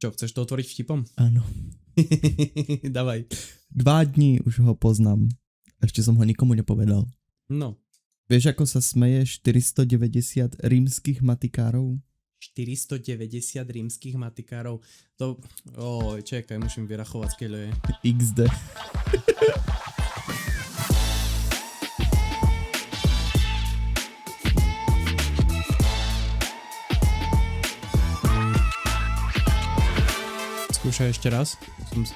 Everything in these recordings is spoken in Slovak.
Čo, chceš to otvoriť vtipom? Áno. Davaj. 2 dní už ho poznám. Ešte som ho nikomu nepovedal. No. Vieš, ako sa smeje 490 rímskych matikárov? 490 rímskych matikárov. To... čakaj, musím vyrachovať, skeľo je. XD. Skúšaj ešte raz.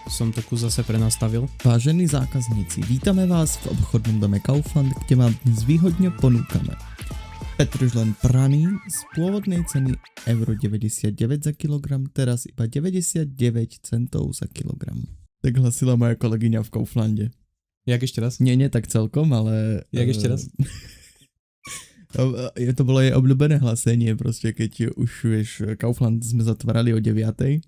Som to kus zase prenastavil. Vážení zákazníci, vítame vás v obchodnom dome Kaufland, kde vám dnes výhodne ponúkame petržlen praný z pôvodnej ceny €99 za kilogram, teraz iba 99 centov za kilogram. Tak hlasila moja kolegyňa v Kauflande. Jak ešte raz? Nie, tak celkom, ale... Jak ešte raz? To bolo jej obľúbené hlasenie, proste keď už, vieš, Kaufland sme zatvárali o 9:00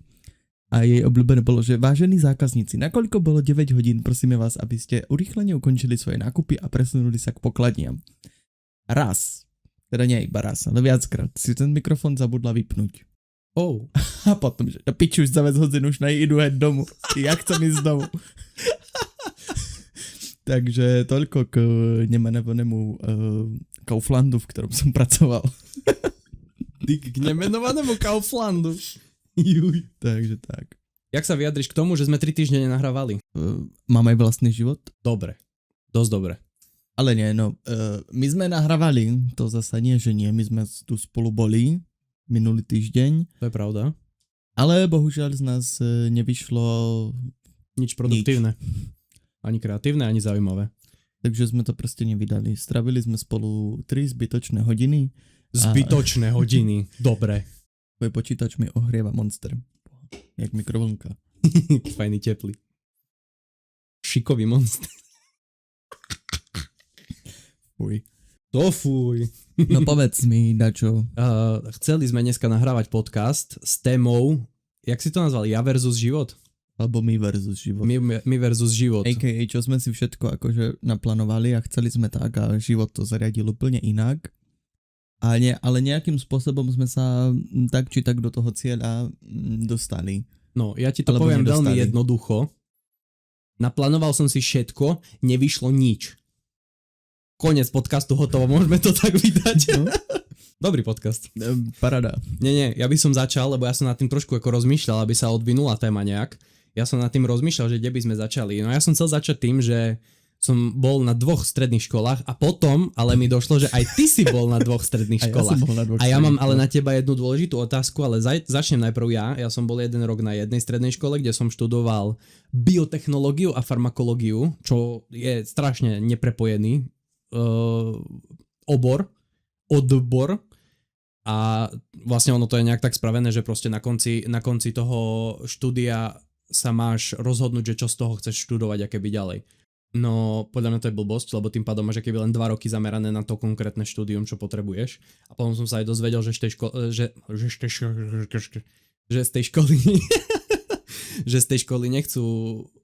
a jej obľúbené bolo, že vážení zákazníci, nakoľko bolo 9 hodín, prosíme vás, aby ste urýchlene ukončili svoje nákupy a presunuli sa k pokladniam. Raz, teda nie iba raz, ale viackrát si ten mikrofon zabudla vypnúť. A potom, že na piči už za vec hodinu už nejdu hed domu. Ja chcem ísť domu. Takže toľko k nemenovanému Kauflandu, v ktorom som pracoval. K nemenovanému Kauflandu. Juj. Takže tak. Jak sa vyjadriš k tomu, že sme 3 týždne nenahrávali? Mám aj vlastný život? Dobre. Dosť dobre. Ale nie, my sme nahrávali, to zasa nie, že nie, my sme tu spolu boli minulý týždeň. To je pravda. Ale bohužiaľ z nás nevyšlo nič produktívne. Ani kreatívne, ani zaujímavé. Takže sme to proste nevydali. Stravili sme spolu 3 zbytočné hodiny. Zbytočné hodiny, dobre. Tvoj počítač mi ohrieva Monster. Jak mikrovlnka. Fajný, teplý. Šikový Monster. Fuj. To fuj. No povedz mi, dačo. Chceli sme dneska nahrávať podcast s témou, jak si to nazvali, ja versus život? Alebo my versus život. My versus život. A.k.a. čo sme si všetko akože naplánovali a chceli sme tak a život to zariadil úplne inak. Ale nejakým spôsobom sme sa tak či tak do toho cieľa dostali. No, ja ti to poviem veľmi jednoducho. Naplánoval som si všetko, nevyšlo nič. Konec podcastu, hotovo, môžeme to tak vydať. No. Dobrý podcast. Paráda. Nie, ja by som začal, lebo ja som nad tým trošku ako rozmýšľal, aby sa odvinula téma nejak. Ja som nad tým rozmýšľal, že kde by sme začali. No ja som chcel začať tým, že som bol na 2 stredných školách a potom, ale mi došlo, že aj ty si bol na 2 stredných školách. A ja mám ale na teba jednu dôležitú otázku, ale začnem najprv ja. Ja som bol 1 rok na jednej strednej škole, kde som študoval biotechnológiu a farmakológiu, čo je strašne neprepojený odbor. A vlastne ono to je nejak tak spravené, že proste na konci toho štúdia sa máš rozhodnúť, že čo z toho chceš študovať a keby ďalej. No, podľa mňa to je blbosť, lebo tým pádom máš keby len 2 roky zamerané na to konkrétne štúdium, čo potrebuješ. A potom som sa aj dozvedel, že z tej školy nechcú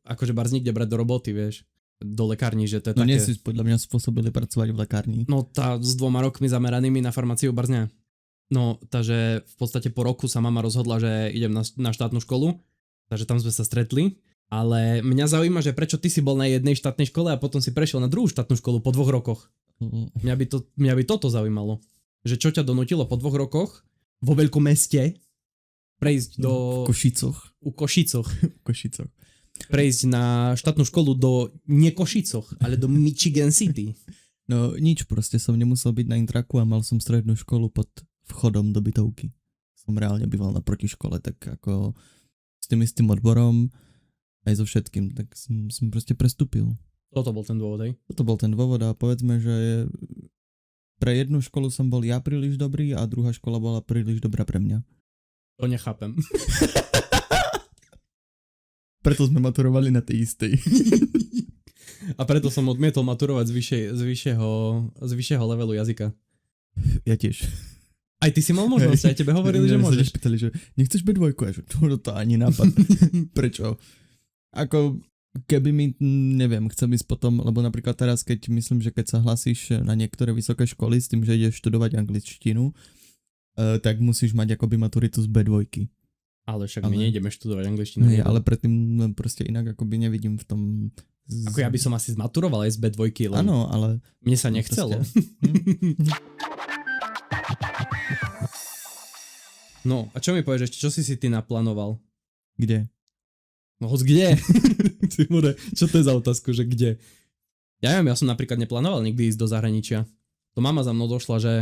akože barz nikde brať do roboty, vieš, do lekárni, že to je také... No nie si podľa mňa spôsobili pracovať v lekárni. No s 2 rokmi zameranými na farmáciu barz nie. No, takže v podstate po roku sa mama rozhodla, že idem na štátnu školu, takže tam sme sa stretli. Ale mňa zaujíma, že prečo ty si bol na jednej štátnej škole a potom si prešiel na druhú štátnu školu po 2 rokoch. Mňa by toto zaujímalo. Že čo ťa donútilo po 2 rokoch vo veľkom meste prejsť do... U Košicoch. Prejsť na štátnu školu do Košicoch, ale do Michigan City. No nič, proste som nemusel byť na intraku a mal som strednú školu pod vchodom do bytovky. Som reálne býval na protiškole, tak ako s tým istým odborom aj so všetkým, tak som proste prestúpil. Toto bol ten dôvod, hej? Toto bol ten dôvod a povedzme, že pre jednu školu som bol ja príliš dobrý a druhá škola bola príliš dobrá pre mňa. To nechápem. Preto sme maturovali na tej istej. A preto som odmietol maturovať z vyššieho levelu jazyka. Ja tiež. Aj ty si mal možnosť, aj tebe hovorili, že môžeš. Sa pýtali, že nechceš B2, a že to ani nápad. Prečo? Ako keby mi, neviem, chcem ísť potom, lebo napríklad teraz, keď myslím, že keď sa hlasíš na niektoré vysoké školy s tým, že ideš študovať angličtinu, tak musíš mať akoby maturitu z B2. Ale však my nejdeme študovať angličtinu. Nie, ale predtým proste inak akoby nevidím v tom... Ako ja by som asi zmaturoval aj z B2, len áno, ale... mne sa nechcelo. No, a čo mi povieš ešte, čo si ty naplánoval? Kde? No hoď kde? Čo to je za otázku, že kde? Ja neviem, ja som napríklad neplánoval nikdy ísť do zahraničia. To mama za mnou došla, že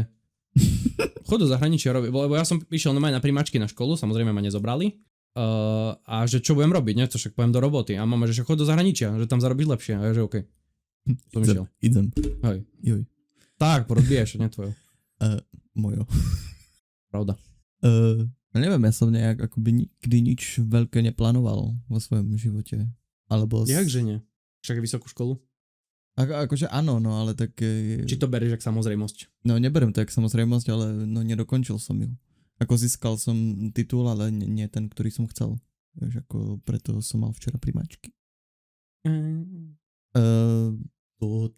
chod do zahraničia robiť, lebo ja som išiel normálne na primačky na školu, samozrejme ma nezobrali. A že čo budem robiť, nie? To však poviem do roboty. A mama, že chod do zahraničia, že tam zarobíš lepšie. A ja, že okej. Som išiel. Idem. Hej. Joj. Tak, porozbiješ, nie tvojo. Mojo. Pravda. Neviem, ja som nejak akoby nikdy nič veľké neplánoval vo svojom živote. Alebo... Jakže nie? Však je vysokú školu? Akože áno, no ale tak... Či to berieš jak samozrejmosť? No neberiem to jak samozrejmosť, ale no nedokončil som ju. Ako získal som titul, ale nie ten, ktorý som chcel. Vieš, ako preto som mal včera primáčky.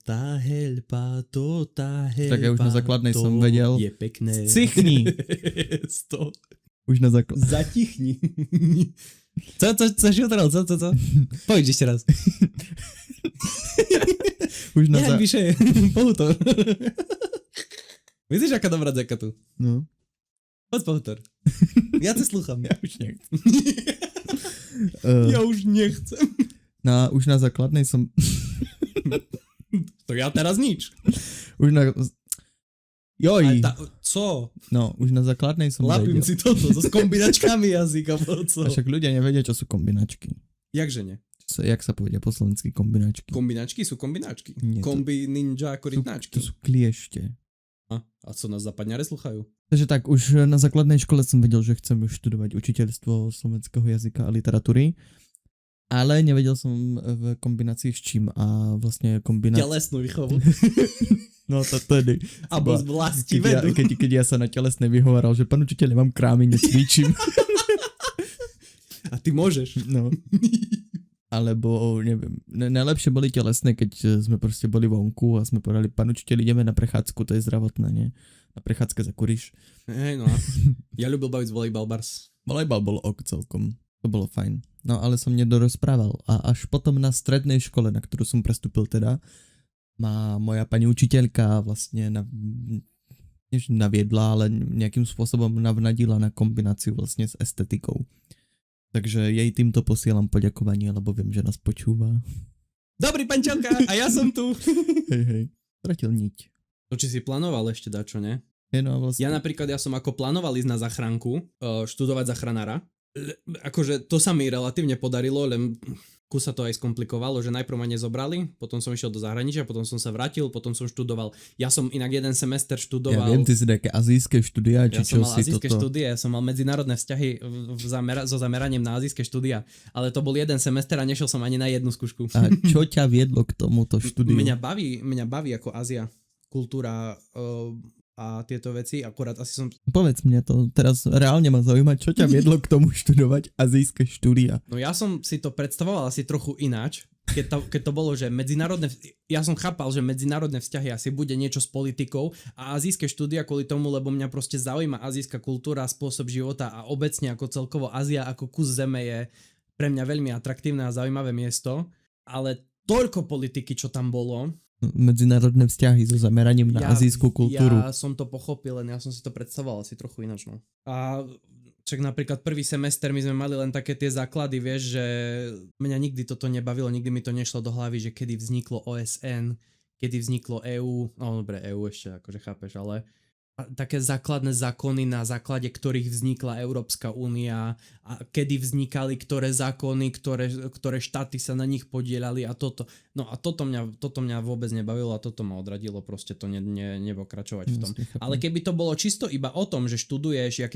Tá helpa. Tak ja už na základnej som vedel. Je pekné. Cichni! Už na základnej. Zatichni. Co? Poď ešte raz. Už na Nejak Poutor. Myslíš, aká dobrá dzeka tu? No. Poď Poutor. Ja te slúcham. Ja už nechcem. Ja už nechcem. Už na základnej som... To ja teraz nič. Už na... Joj. Co? No, už na základnej som Lapím vedel. si toto so s kombinačkami jazyka. A však ľudia nevedia, čo sú kombinačky. Jakže nie? Jak sa povedia po slovensky kombinačky? Kombinačky sú kombinačky. Nie, Kombi ninja ako rytnáčky. To sú kliešte. A co nás západňare sluchajú? Takže tak, už na základnej škole som vedel, že chcem študovať učiteľstvo slovenského jazyka a literatúry. Ale nevedel som v kombinácii s čím a vlastne Telesnú výchovu. No to tedy. Abo z vlasti vedu. Keď ja sa na telesnej vyhovaral, že pán učiteľ, mám krámy, necvičím. A ty môžeš. No. Alebo, neviem, najlepšie boli telesné, keď sme proste boli vonku a sme povedali, pán učiteľ, ideme na prechádzku, to je zdravotné, nie? Na prechádzke zakúriš. Hej, no. Ja ľúbil baviť z volejbal bars. Volejbal bol celkom. To bolo fajn. No ale som nedorozprával. A až potom na strednej škole, na ktorú som prestúpil teda, ma moja pani učiteľka vlastne naviedla, ale nejakým spôsobom navnadila na kombináciu vlastne s estetikou. Takže jej týmto posielam poďakovanie, lebo viem, že nás počúva. Dobrý pančelka, a ja som tu. Hej. Stratil niť. To či si plánoval ešte dačo, ne? No, vlastne. Ja napríklad, som ako plánoval ísť na zachránku, študovať zachranára. Akože to sa mi relatívne podarilo, len sa to aj skomplikovalo, že najprv ma nezobrali, potom som išiel do zahraničia, potom som sa vrátil, potom som študoval. Ja som inak jeden semester študoval... Ja viem, ty si také azijské štúdia, či čo si toto... Ja som mal azijské štúdie, ja som mal medzinárodné vzťahy so zameraním na azijské štúdia, ale to bol jeden semester a nešiel som ani na jednu skúšku. A čo ťa viedlo k tomuto štúdiu? Mňa baví ako Ázia, kultúra a tieto veci, akurát asi som... Povedz mne to, teraz reálne ma zaujíma, čo ťa viedlo k tomu študovať azijské štúdia. No ja som si to predstavoval asi trochu ináč, keď to bolo, že ja som chápal, že medzinárodné vzťahy asi bude niečo s politikou a azijské štúdia kvôli tomu, lebo mňa proste zaujíma azijská kultúra, spôsob života a obecne ako celkovo Ázia ako kus zeme je pre mňa veľmi atraktívne a zaujímavé miesto, ale toľko politiky, čo tam bolo... Medzinárodné vzťahy so zameraním na azijskú kultúru. Ja som to pochopil, len ja som si to predstavoval asi trochu ináč. No. A však napríklad prvý semester my sme mali len také tie základy, vieš, že mňa nikdy toto nebavilo, nikdy mi to nešlo do hlavy, že kedy vzniklo OSN, kedy vzniklo EU, no dobre, EU ešte akože chápeš, ale také základné zákony, na základe ktorých vznikla Európska únia a kedy vznikali ktoré zákony, ktoré štáty sa na nich podielali a toto. No a toto mňa vôbec nebavilo a toto ma odradilo proste to nepokračovať v tom. Ale keby to bolo čisto iba o tom, že študuješ,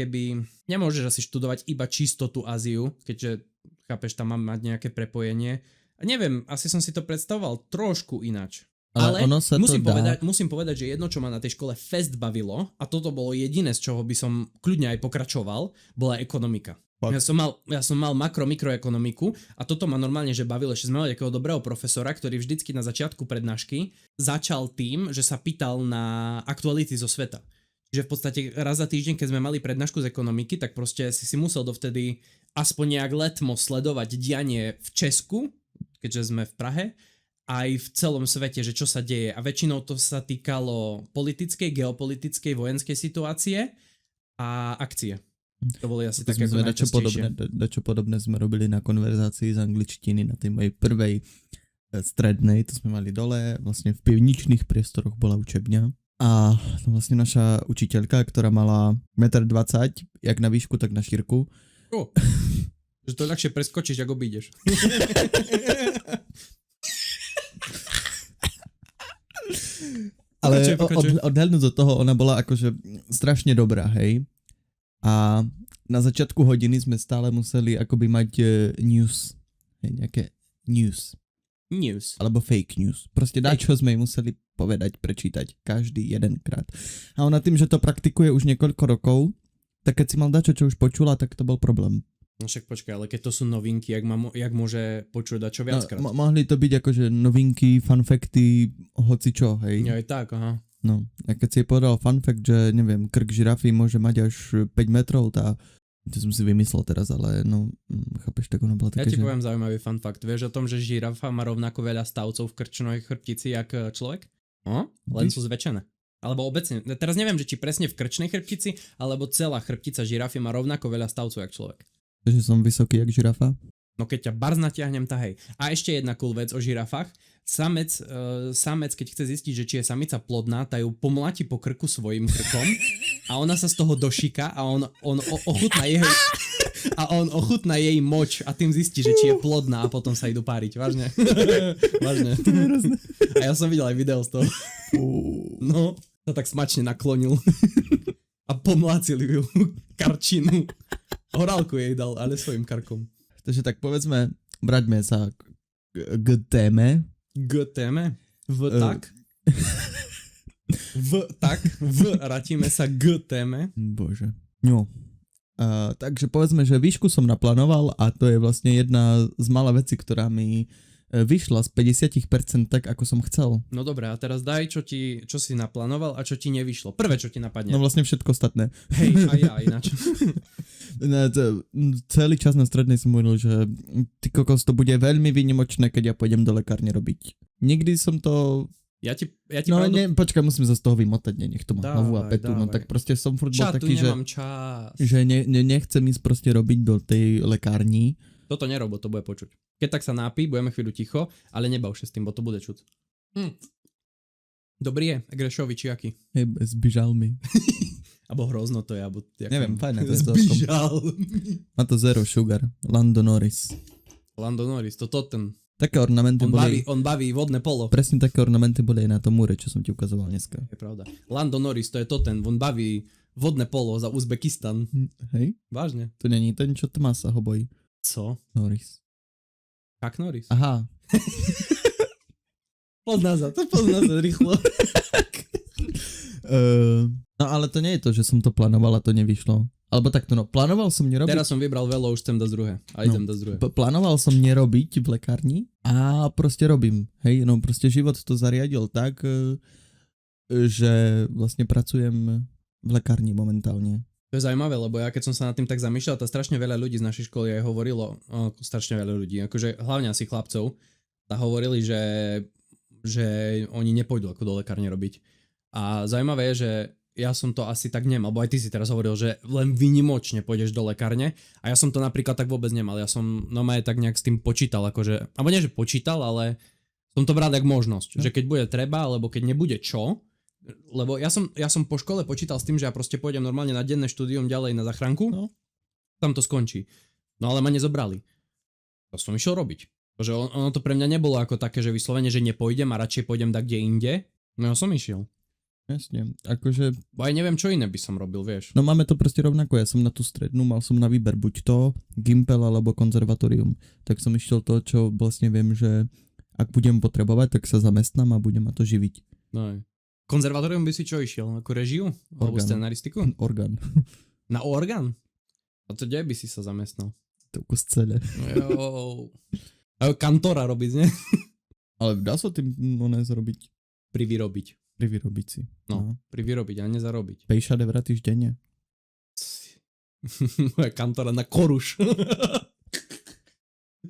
nemôžeš asi študovať iba čisto tú Áziu, keďže chápeš, tam mám mať nejaké prepojenie. A neviem, asi som si to predstavoval trošku ináč. Ale ono sa musím povedať, že jedno, čo ma na tej škole fest bavilo, a toto bolo jediné, z čoho by som kľudne aj pokračoval, bola ekonomika. Ja som mal mikroekonomiku a toto ma normálne, že bavilo, že sme mali takého dobrého profesora, ktorý vždycky na začiatku prednášky začal tým, že sa pýtal na aktuality zo sveta. že v podstate raz za týždeň, keď sme mali prednášku z ekonomiky, tak proste si musel dovtedy aspoň nejak letmo sledovať dianie v Česku, keďže sme v Prahe, aj v celom svete, že čo sa deje. A väčšinou to sa týkalo politickej, geopolitickej, vojenskej situácie a akcie. To boli asi také ako najčastejšie. Dačo podobné sme robili na konverzácii z angličtiny na tej mojej prvej strednej, to sme mali dole, vlastne v pivničných priestoroch bola učebňa. A vlastne naša učiteľka, ktorá mala 1,20 m, jak na výšku, tak na šírku. Že to ľahšie preskočíš, ako obídeš. Ale odhľadnúť od toho, ona bola akože strašne dobrá, hej. A na začiatku hodiny sme stále museli akoby mať news. Hej, nejaké news. Alebo fake news. Proste čo sme jej museli povedať, prečítať. Každý jedenkrát. A ona tým, že to praktikuje už niekoľko rokov, tak keď si mal dačo, čo už počula, tak to bol problém. No však počkaj, ale keď to sú novinky, jak môže počuť dačo viackrát? No, mohli to byť akože novinky, fanfakty, hocičo, hej. Ja aj tak, aha. No, a keď si jej povedal fun fact, že neviem, krk žirafy môže mať až 5 metrov, to som si vymyslel teraz, ale no, chápeš, tak ona bola taká, Ja ti poviem zaujímavý fun fact. Vieš o tom, že žirafa má rovnako veľa stavcov v krčnej chrbtici, jak človek? No, len sú zväčšené. Alebo obecne, teraz neviem, že či presne v krčnej chrbtici, alebo celá chrbtica žirafy má rovnako veľa stavcov, jak človek. Že som vysoký jak žirafa? No keď ťa barz natiahnem, tá hej. A ešte jedna cool vec o žirafách. Samec, keď chce zistiť, že či je samica plodná, tá ju pomláti po krku svojim krkom a ona sa z toho došíka a on ochutná jej moč a tým zistí, že či je plodná a potom sa idú páriť. Vážne. Vážne. A ja som videl aj video z toho. No, sa tak smačne naklonil a pomlácil ju karčinu. Horálku jej dal, ale svojim karkom. Takže tak povedzme, vraťme sa k téme. K téme? Vrátime sa k téme. Bože. No. Takže povedzme, že výšku som naplánoval a to je vlastne jedna z mála vecí, ktorá mi vyšla z 50% tak, ako som chcel. No dobré, a teraz daj, čo si naplánoval a čo ti nevyšlo. Prvé, čo ti napadne. No vlastne všetko ostatné. Hej, a ja ináč. Celý čas na strednej som hovoril, že ty kokos, to bude veľmi výnimočné, keď ja pôjdem do lekárne robiť. Nikdy som to... Ja ti no pravdu... počkaj, musím sa z toho vymotať, nech to má hlavu a petu, no tak proste som furt bol taký, že nechcem ísť proste robiť do tej lekárni. Toto nerob, to bude počuť. Keď tak sa nápí, budeme chvíľu ticho, ale nebav sa s tým, bo to bude čuť. Dobrý je, Grešovi či aký? Hej, s byžalmi. Abo hrozno to je, abo... Neviem, fajné. Zbyžal. Má to zero sugar. Lando Norris, to ten. Také ornamenty On baví vodné polo. Presne také ornamenty boli aj na tom múre, čo som ti ukazoval dneska. Je pravda. Lando Norris, to je ten. On baví vodné polo za Uzbekistan. Hej? Vážne. To není ten, čo Tomás sa ho bojí. Co? Norris. Jak Norris? Aha. Pozná sa rýchlo. No ale to nie je to, že som to plánoval a to nevyšlo. Alebo takto, no, plánoval som nerobiť... Teraz som vybral veľo, už chcem dať druhé. A idem dať druhé. Plánoval som nerobiť v lekárni a proste robím. Hej, no proste život to zariadil tak, že vlastne pracujem v lekárni momentálne. To je zaujímavé, lebo ja keď som sa nad tým tak zamýšľal, to strašne veľa ľudí z našej školy aj hovorilo, strašne veľa ľudí, akože hlavne asi chlapcov, a hovorili, že oni nepôjdu ako do lekárne robiť. A zaujímavé je, že ja som to asi tak nemal, bo aj ty si teraz hovoril, že len výnimočne pôjdeš do lekárne a ja som to napríklad tak vôbec nemal. Ja som normálne tak nejak s tým počítal, akože, alebo nie, že počítal, ale som to bral jak možnosť, že keď bude treba, alebo keď nebude čo, lebo ja som po škole počítal s tým, že ja proste pôjdem normálne na denné štúdium ďalej na záchranku, tam to skončí. No ale ma nezobrali. To som išiel robiť. Protože ono to pre mňa nebolo ako také, že vyslovene, že nepôjdem a radšej pôjdem tak kde inde. No ja som išiel. Jasne, akože... Bo aj neviem, čo iné by som robil, vieš. No máme to proste rovnako, ja som na tú strednú, mal som na výber buď to, Gimpel alebo konzervatórium. Tak som išiel to, čo vlastne viem, že ak budem potrebovať, tak sa zamestnám a budem ma to živiť. No. Konzervatórium by si čo išiel? Ako režiu? Alebo scenaristiku? Orgán. Na orgán? A to kde by si sa zamestnal? To kus celé. A kantora robiť, ne? Ale dá sa tým zrobiť. Privyrobiť. Privyrobiť si. No, privyrobiť a nezarobiť. 50 eur týždenne. Moja kantora na koruš.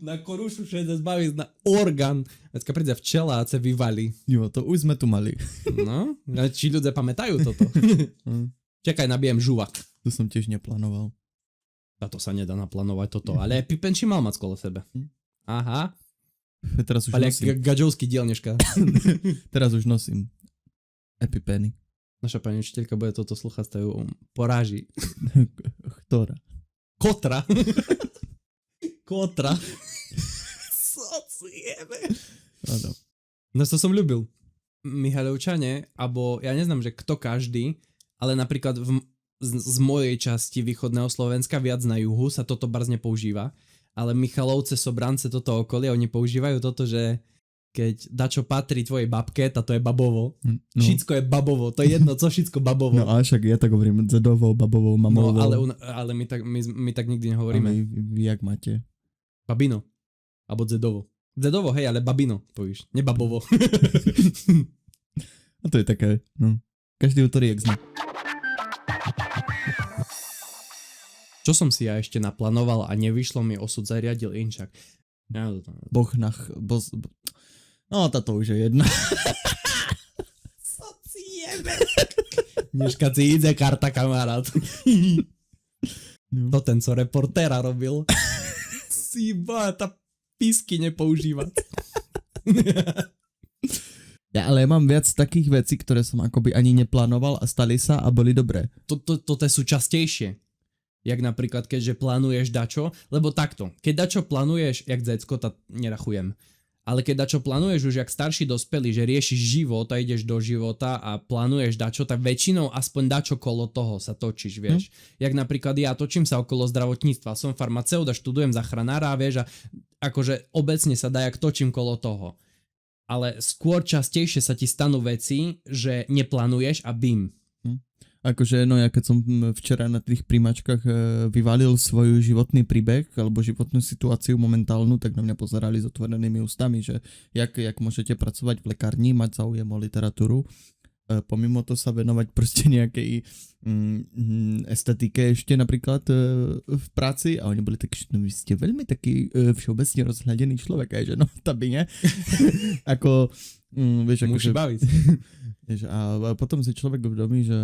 Na korušu sa zbaví na orgán. Dneska príde včela a sa vyvalí. Jo, to už sme tu mali. No, či ľudia pamätajú toto. Čakaj, nabijem žuvak. To som tiež neplánoval. A to sa nedá naplánovať toto, ale Pippen či mal mať kolo sebe. Aha. Teraz už Ale nosím. gadžovský diel dneška. Teraz už nosím EpiPeny. Naša pani učiteľka bude toto sluchať, to ju poráži. Ktorá? Kotra. Kotra. Socieme. Áno. No to som ľúbil. Mihalovčane, alebo ja neznám, že kto každý, ale napríklad z mojej časti východného Slovenska viac na juhu sa toto barz nepoužíva, ale Michalovce, Sobrance, toto okolie, oni používajú toto, že keď dačo patrí tvojej babke, táto je babovo. No. Všetko je babovo, to je jedno, co všetko babovo. No a však ja tak hovorím, dzedovo, babovou, mamovou. No ale my tak nikdy nehovoríme. A vy jak máte? Babino. Alebo dzedovo. Dzedovo, hej, ale babino povíš, nebabovo. A to je také, no. Každý útorok zna. Čo som si ja ešte naplánoval a nevyšlo mi, osud zariadil inčak. No, táto už je jedna. Socieme. Dneška si ide karta, kamarát. No. To ten, co reportéra robil. Síba, tá písky nepoužíva. Ja, ale ja mám viac takých vecí, ktoré som akoby ani neplánoval a stali sa a boli dobré. Toto sú častejšie. Jak napríklad, keďže plánuješ dačo, lebo takto, keď dačo plánuješ, jak dzecko, tak nerachujem. Ale keď dačo plánuješ už jak starší dospelý, že riešiš život a ideš do života a plánuješ dačo, tak väčšinou aspoň dačo kolo toho sa točíš, vieš. Jak napríklad ja točím sa okolo zdravotníctva, som farmaceut a študujem záchranára, vieš, a akože obecne sa dá, jak točím kolo toho. Ale skôr častejšie sa ti stanú veci, že neplánuješ a bim. Akože, no ja keď som včera na tých príjmačkách vyvalil svoj životný príbeh alebo životnú situáciu momentálnu, tak na mňa pozerali s otvorenými ústami, že jak môžete pracovať v lekárni, mať záujem o literatúru, pomimo to sa venovať proste nejakej estetike ešte napríklad v práci a oni boli takí, že no vy ste veľmi taký všeobecne rozhľadený človek, aj že no, taby ne. Ako, vieš, ako, musí baviť. A potom si človek uvedomí, že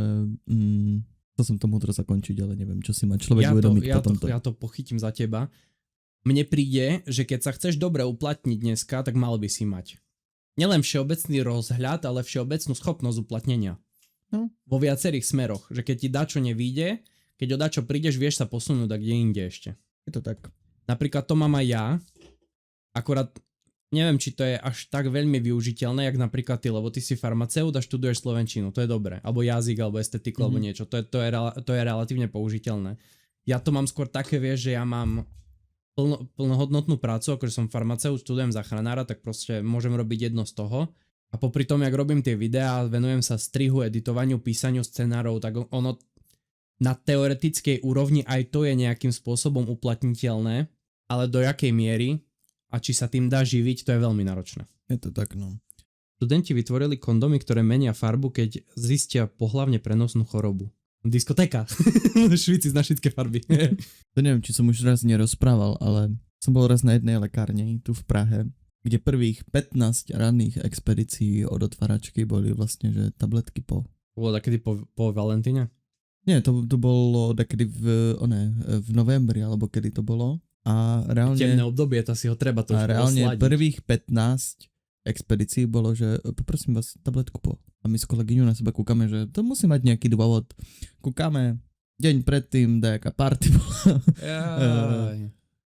to som to múdro zakončiť, ale neviem, čo si má človek uvedomiť potom to. Ja to pochytím za teba. Mne príde, že keď sa chceš dobre uplatniť dneska, tak mal by si mať nielen všeobecný rozhľad, ale všeobecnú schopnosť uplatnenia. No. Vo viacerých smeroch. Že keď ti dačo nevíde, keď o dačo prídeš, vieš sa posunúť a kde inde ešte. Je to tak. Napríklad to mám aj ja. Akorát neviem, či to je až tak veľmi využiteľné, jak napríklad ty, lebo ty si farmaceut a študuješ slovenčinu, to je dobré. Alebo jazyk, alebo estetiku, alebo niečo. To je relatívne použiteľné. Ja to mám skôr také, vieš, že ja mám plnohodnotnú prácu, akože som farmaceut, študujem záchranára, tak proste môžem robiť jedno z toho. A popri tom, jak robím tie videá, venujem sa strihu, editovaniu, písaniu scenárov, tak ono na teoretickej úrovni aj to je nejakým spôsobom uplatniteľné, ale do jakej miery a či sa tým dá živiť, to je veľmi náročné. Je to tak, no. Študenti vytvorili kondomy, ktoré menia farbu, keď zistia pohlavne prenosnú chorobu. Diskotéka. Švici z našické farby. To neviem, či som už raz nerozprával, ale som bol raz na jednej lekárni tu v Prahe, kde prvých 15 ranných expedícií od otváračky boli vlastne, že tabletky po... Bolo takedy po Valentíne? Nie, to bolo takedy v novembri, alebo kedy to bolo. A reálne... Temné obdobie, to si ho treba to a reálne osladiť. Prvých 15 expedícií bolo, že poprosím vás tabletku po. A my s kolegyňou na seba kúkame, že to musí mať nejaký dôvod. Kúkame, deň predtým, dajaká party bola.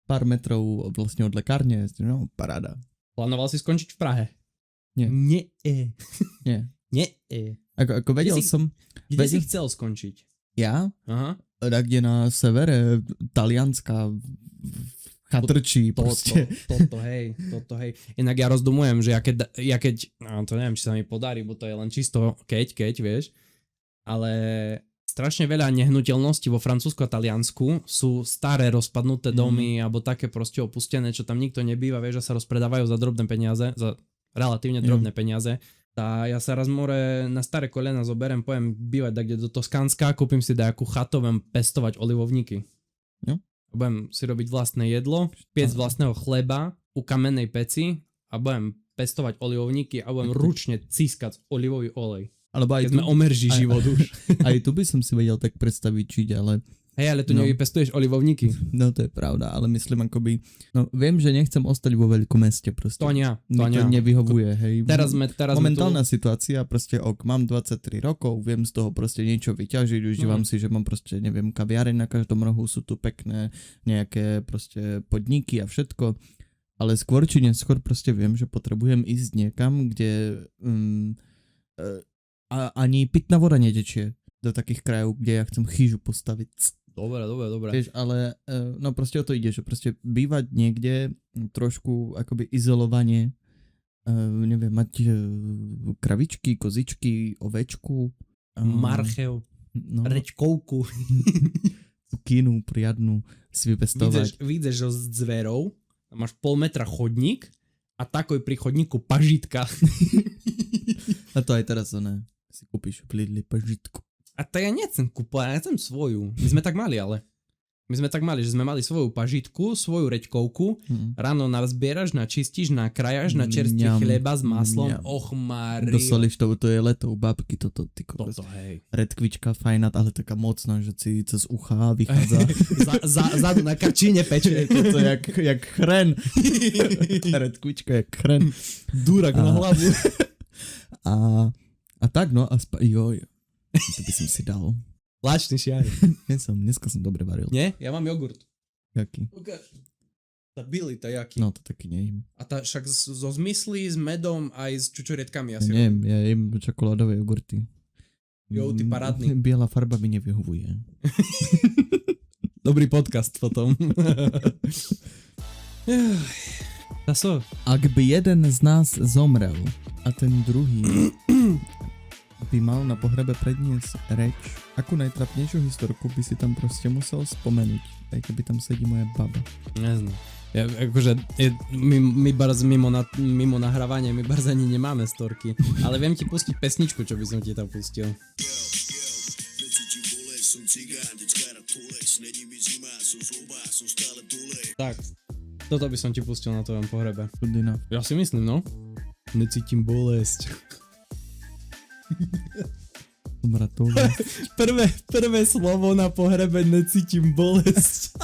Pár metrov vlastne od lekárne, no paráda. Plánoval si skončiť v Prahe? Nie. Nie. Ako vedel som... Kde si chcel skončiť? Ja? Aha. Kde na severe Talianska chatrčí proste. Toto hej. Inak ja rozdumujem, že ja keď to neviem, či sa mi podarí, bo to je len čisto keď, vieš, ale strašne veľa nehnuteľností vo Francúzsku a Taliansku sú staré rozpadnuté domy, alebo také proste opustené, čo tam nikto nebýva, vieš, že sa rozpredávajú za drobné peniaze, za relatívne drobné peniaze. Tá ja sa raz more na staré kolena zoberiem, pojem bývať kde do Toskánska, kúpim si nejakú chatu, budem pestovať olivovníky. No. Budem si robiť vlastné jedlo, piec vlastného chleba u kamennej peci a budem pestovať olivovníky a budem ručne cískať olivový olej. Alebo aj Keď sme omerží život už. Aj tu by som si vedel tak predstaviť čiť, ale... Hej, ale tu nevypestuješ olivovníky. No to je pravda, ale myslím akoby... No viem, že nechcem ostať vo veľkom meste proste. To nie. To nevyhovuje, hej. Teraz momentálna situácia, proste mám 23 rokov, viem z toho proste niečo vyťažiť, užívam si, že mám proste, neviem, kaviareň na každom rohu, sú tu pekné nejaké proste podniky a všetko, ale skôr či neskôr proste viem, že potrebujem ísť niekam, kde ani pitná voda netečie do takých krajov, kde ja chcem chyžu postaviť. Dobre. Vieš, ale no proste o to ide, že proste bývať niekde trošku akoby izolovanie, neviem, mať kravičky, kozičky, ovečku, marchev, rečkovku, cukínu priadnu si vypestovať. Vyjdeš s zverou, máš pol metra chodník a takoj pri chodníku pažitka. A to aj teraz si kúpiš v Lidli pažitku. A to ja nechcem kúpovať, ja chcem svoju. My sme tak mali, že sme mali svoju pažitku, svoju reďkovku, ráno nazbieraš, načistíš, nakrajaš, na čerstvý chleba s maslom, Mário. Dosolíš to je leto u babky, toto, hej. Redkvička fajná, ale taká mocná, že si cez ucha vychádza. Zadu na krčíne peče. To jak chren. Redkvička jak chren. Dúrak na hlavu. A tak, no, joj. To by som si dal. Lačný šiaj. Dneska som dobre varil. Nie? Ja mám jogurt. Jaký? Tá bilita, jaký? No to taký nejem. A tá však zo zmyslí, s medom aj s čučorietkami asi. Nejem, ja jem čokoládové jogurty. Jo, ty parádny. Biela farba mi nevyhovuje. Dobrý podcast potom. Ak by jeden z nás zomrel a ten druhý by mal na pohrebe predniesť reč, akú najtrapnejšiu historku by si tam proste musel spomenúť, aj keby tam sedí moja baba. Neznam. Ja, akože, my barz mimo nahrávania, my barz ani nemáme storky, ale viem ti pustiť pesničku, čo by som ti tam pustil. Tak, toto by som ti pustil na tvojom pohrebe. Ja si myslím, no. Necítim bolesť. Prvé slovo na pohrebe, necítim bolesť.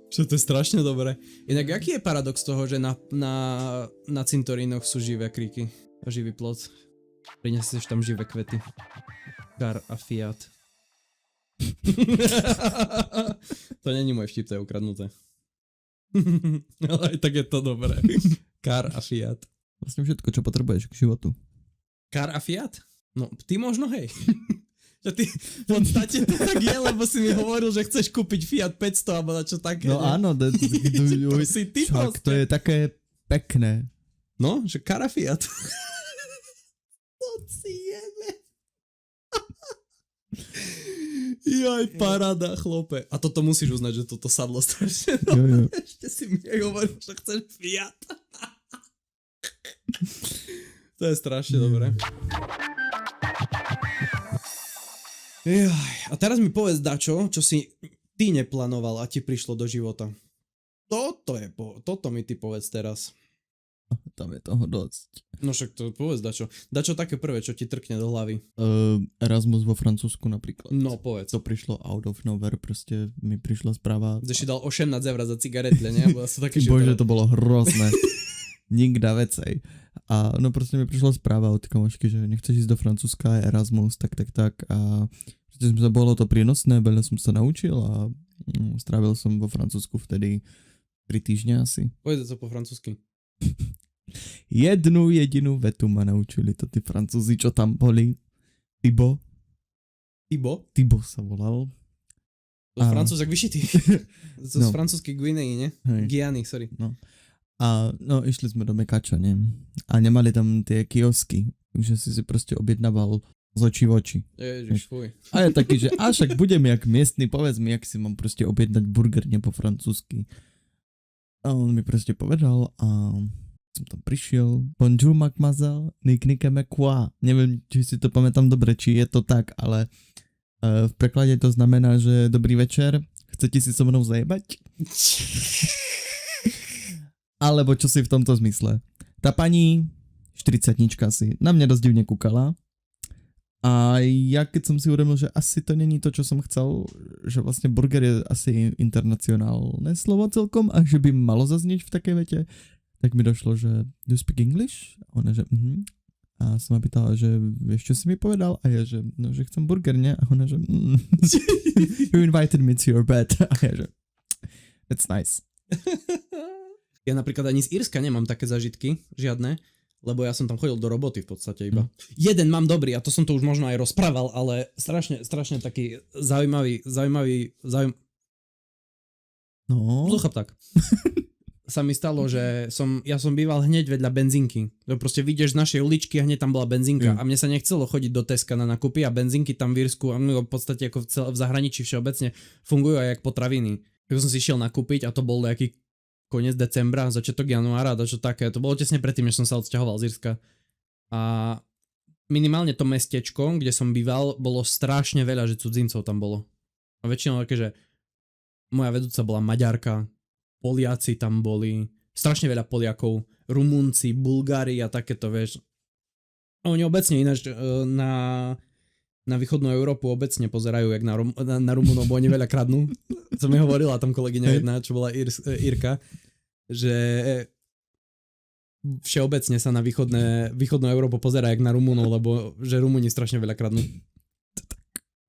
Čo to je strašne dobré. Inak aký je paradox toho, že na cintorínoch sú živé kríky a živý plot? Prinesieš tam živé kvety. Car a Fiat. To není môj vtip, to je ukradnuté. Ale aj tak je to dobré. Car a Fiat. Vlastne všetko, čo potrebuješ k životu. Car a Fiat? No, ty možno hej. Že ty v podstate to tak je, lebo si mi hovoril, že chceš kúpiť Fiat 500 alebo na čo také. No áno, to si ty však to je také pekné. No, že Car a Fiat. To si jebe. Jaj, paráda, chlope. A toto musíš uznať, že toto sadlo strašne. Jo. Ešte si mi hovoril, že chceš Fiat. To je strašne dobré. A teraz mi povedz dačo, čo si ty neplánoval a ti prišlo do života. Toto mi ty povedz teraz. Tam je toho dosť. No však to povedz dačo. Dačo také prvé, čo ti trkne do hlavy. Erasmus vo Francúzsku napríklad. No povedz. To prišlo out of nowhere, proste mi prišla správa. Že si dal 18 eur za cigaretle, ne? Bože, to bolo hrozné. Nikda vecej. A no proste mi prišla správa od kamošky, že nechceš ísť do Francúzska, Erasmus, tak. A bolo to prínosné, veľa som sa naučil a strávil som vo Francúzsku vtedy 3 týždňa asi. Povedz to po francúzsky. Jednu jedinú vetu ma naučili to tí Francúzi, čo tam boli. Thibaut sa volal. To je Francúz, jak vyšitý. To z francúzskej Guinei, ne? Guiany, sorry. No. A no, išli sme do Mekača, ne? A nemali tam tie kiosky, že si proste objednával z očí v oči. Ježiš, fuj. A ja taký, že však budem jak miestny, povedz mi, jak si mám proste objednať burger, ne po francúzsky. A on mi proste povedal a som tam prišiel, bonjour mademoiselle, niknike quoi. Neviem, či si to pamätám dobre, či je to tak, ale v preklade to znamená, že dobrý večer, chcete si so mnou zajebať? Alebo čo si v tomto zmysle. Tá pani 40-nička si na mňa dosť divne kúkala a ja keď som si uvedomil, že asi to není to, čo som chcel, že vlastne burger je asi internacionálne slovo celkom a že by malo zaznieť v takej vete, tak mi došlo, že do you speak English? A ona, že A som ma pýtala, že vieš, čo si mi povedal? A ja, že no, že chcem burger, ne? A ona, že you invited me to your bed. A ja, že it's nice. Ja napríklad ani z Írska nemám také zážitky, žiadne, lebo ja som tam chodil do roboty v podstate iba. Jeden mám dobrý, a to som to už možno aj rozprával, ale strašne taký zaujímavý. No. Sluchab tak. Sa mi stalo, že ja som býval hneď vedľa benzínky. Proste vidieš z našej uličky a hneď tam bola benzínka. A mne sa nechcelo chodiť do Teska na nakupy a benzínky tam v Írsku a v podstate ako v zahraničí všeobecne fungujú aj jak potraviny. Tak som si išiel nakúpiť a to bol nejaký koniec decembra, začiatok januára, čo také. To bolo tesne predtým, než som sa odsťahoval z Írska. A minimálne to mestečko, kde som býval, bolo strašne veľa, že cudzincov tam bolo. A väčšinou také, že moja vedúca bola Maďarka, Poliaci tam boli, strašne veľa Poliakov, Rumunci, Bulgári a takéto, vieš. A oni obecne ináč na východnú Európu obecne pozerajú jak na Rumunov, bo oni veľa kradnú. Som mi hovorila tam kolegyňa jedna, čo bola Írka, že všeobecne sa na východnú Európu pozerá jak na Rumunov, lebo že Rumúni strašne veľa kradnú.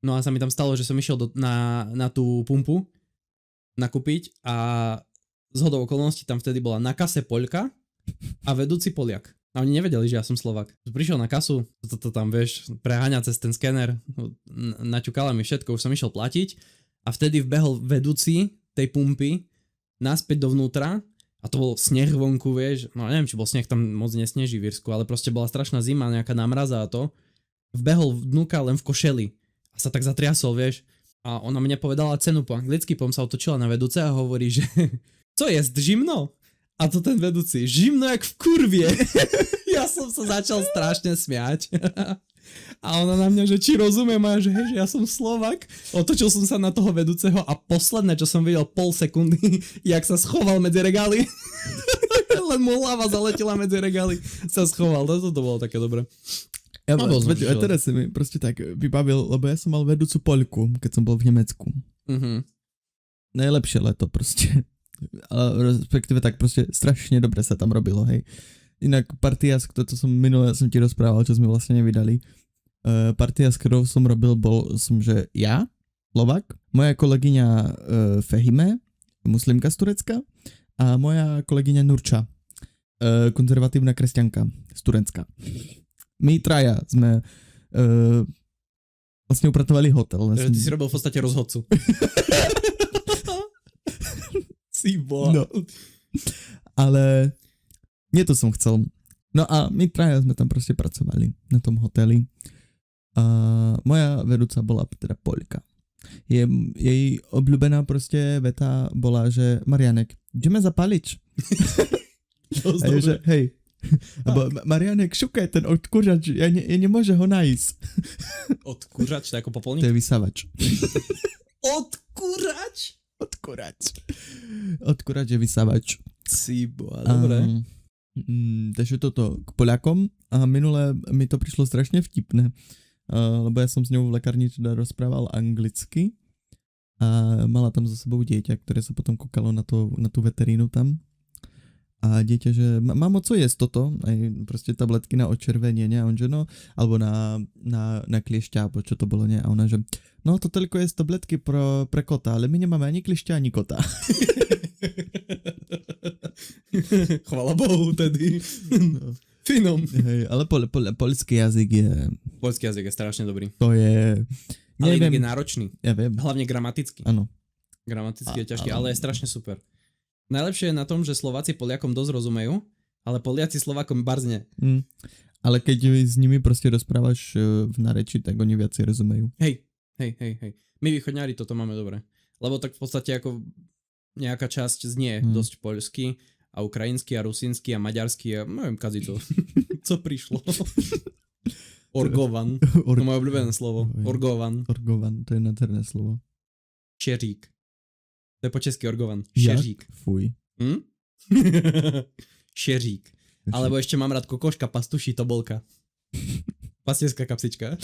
No a sa mi tam stalo, že som išiel na tú pumpu nakúpiť a zhodou okolností tam vtedy bola na kase Poľka a vedúci Poliak. A oni nevedeli, že ja som Slovák. Prišiel na kasu, to tam, vieš, preháňa cez ten skener, naťukala mi všetko, už som išiel platiť a vtedy vbehol vedúci tej pumpy naspäť dovnútra a to bol sneh vonku, vieš, no neviem, či bol sneh, tam moc nesneží v Írsku, ale proste bola strašná zima, nejaká námraza a to. Vbehol vnúka len v košeli a sa tak zatriasol, vieš. A ona mne povedala cenu po anglicky, potom sa otočila na vedúce a hovorí, že co je žimno? A to ten vedúci, žimno jak v kurvie. Ja som sa začal strašne smiať. A ona na mňa, že či rozumiem, a že hej, že ja som Slovak. Otočil som sa na toho vedúceho a posledné, čo som videl pol sekundy, jak sa schoval medzi regály. Len mu hlava zaletela medzi regály, sa schoval. To bolo také dobré. Ja teraz si mi proste tak vybavil, lebo ja som mal vedúcu Poľku, keď som bol v Nemecku. Najlepšie leto proste. Ale respektíve tak proste strašne dobre sa tam robilo, hej. Inak partia, to som minule som ti rozprával, čo sme vlastne nevydali. Partia, s ktorou som robil, som, že ja, Slovak, moja kolegyňa Fehime, muslimka z Turecka, a moja kolegyňa Nurča, konzervatívna kresťanka z Turecka. My traja sme vlastne upratovali hotel. Takže ty si robil v podstate rozhodcu. No. Ale nie to som chcel. No a my traja sme tam proste pracovali na tom hoteli. A moja vedúca bola teda Poľka. Jej obľúbená proste veta bola, že Marianek, ideme zapaliť. A je, že hej. Marianek, šukaj ten odkurzač, ja nemôže ho nájsť. Odkurzač, to je ako popolník? To je vysavač. Odkurač? Odkurač je vysavač. Ciboa, dobre. Takže toto k Poľakom a minule mi to prišlo strašne vtipné, lebo ja som s ňou v lekárni teda rozprával anglicky a mala tam so sebou dieťa, ktoré sa potom kúkalo na tú veterínu tam. A dieťa, že mamo, co je toto? Aj proste tabletky na odčervenenie. A on, že no, alebo na kliešťa, alebo čo to bolo, nie? A ona, že no, to toľko je tabletky pre kota, ale my nemáme ani kliešťa, ani kota. Chvala Bohu, tedy. No. Finom. Hej, ale poľský jazyk je... Poľský jazyk je strašne dobrý. To je... Ale je náročný. Ja viem. Hlavne gramaticky. Áno. Gramaticky je ťažký, ale je strašne super. Najlepšie je na tom, že Slováci Poliakom dosť rozumejú, ale Poliaci Slovákom barzne. Ale keď s nimi proste rozprávaš v nareči, tak oni viacej rozumejú. Hej. My východňári toto máme dobre. Lebo tak v podstate ako nejaká časť znie dosť poľsky a ukrajinský a rusínsky a maďarský a neviem, kazi to. Co prišlo? Orgovan. To moje obľúbené slovo. Orgovan. Orgovan, to je nádherné slovo. Šeřík. To je po česky orgovan. Šeřík. Fuj. Šeřík. Alebo ešte mám rád kokoška, pastuší, tobolka. Pastierská kapsička.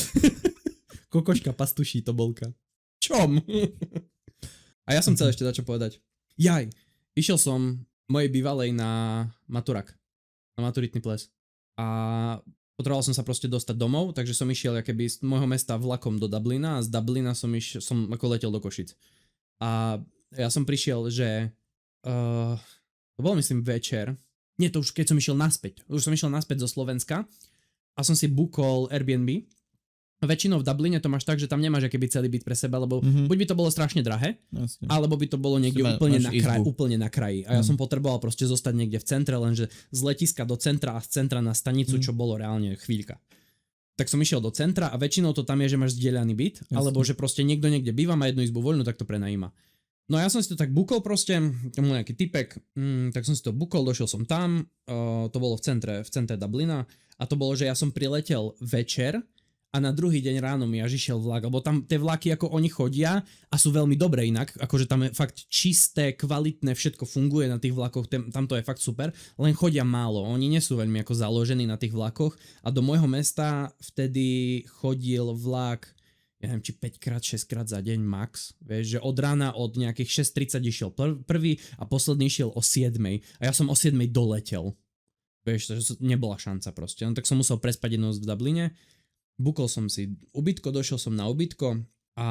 Kokoška, pastuší, tobolka. Čom? A ja som chcel ešte dať čo povedať. Išiel som mojej bývalej na maturak. Na maturitný ples. A potreboval som sa proste dostať domov, takže som išiel akoby z môjho mesta vlakom do Dublina a z Dublina som ako letel do Košic. A ja som prišiel, že to bolo myslím večer. Nie, to už keď som išiel naspäť. Už som išiel naspäť zo Slovenska a som si bookol Airbnb. Väčšinou v Dubline to máš tak, že tam nemáš akoby celý byt pre seba, lebo buď by to bolo strašne drahé, alebo by to bolo niekde úplne na kraji. A ja som potreboval proste zostať niekde v centre, lenže z letiska do centra a z centra na stanicu, čo bolo reálne chvíľka. Tak som išiel do centra a väčšinou to tam je, že máš zdieľaný byt, alebo že proste niekto niekde býva, má jednu izbu voľnú, tak to prenajíma. No a ja som si to tak bookol proste, tam bol nejaký typek, tak som si to bookol, došiel som tam, to bolo v centre Dublina a to bolo, že ja som priletel večer a na druhý deň ráno mi až išiel vlak, lebo tam tie vlaky ako oni chodia a sú veľmi dobré inak, akože tam je fakt čisté, kvalitné, všetko funguje na tých vlakoch, tam to je fakt super, len chodia málo, oni nie sú veľmi ako založení na tých vlakoch a do môjho mesta vtedy chodil vlak, ja neviem, či 5-krát, 6-krát za deň max, vieš, že od rána od nejakých 6:30 išiel prvý a posledný išiel o 7:00 a ja som o 7:00 doletel, vieš, to nebola šanca proste, no tak som musel prespať jednu noc v Dubline. Bukol som si ubytko, došiel som na ubytko a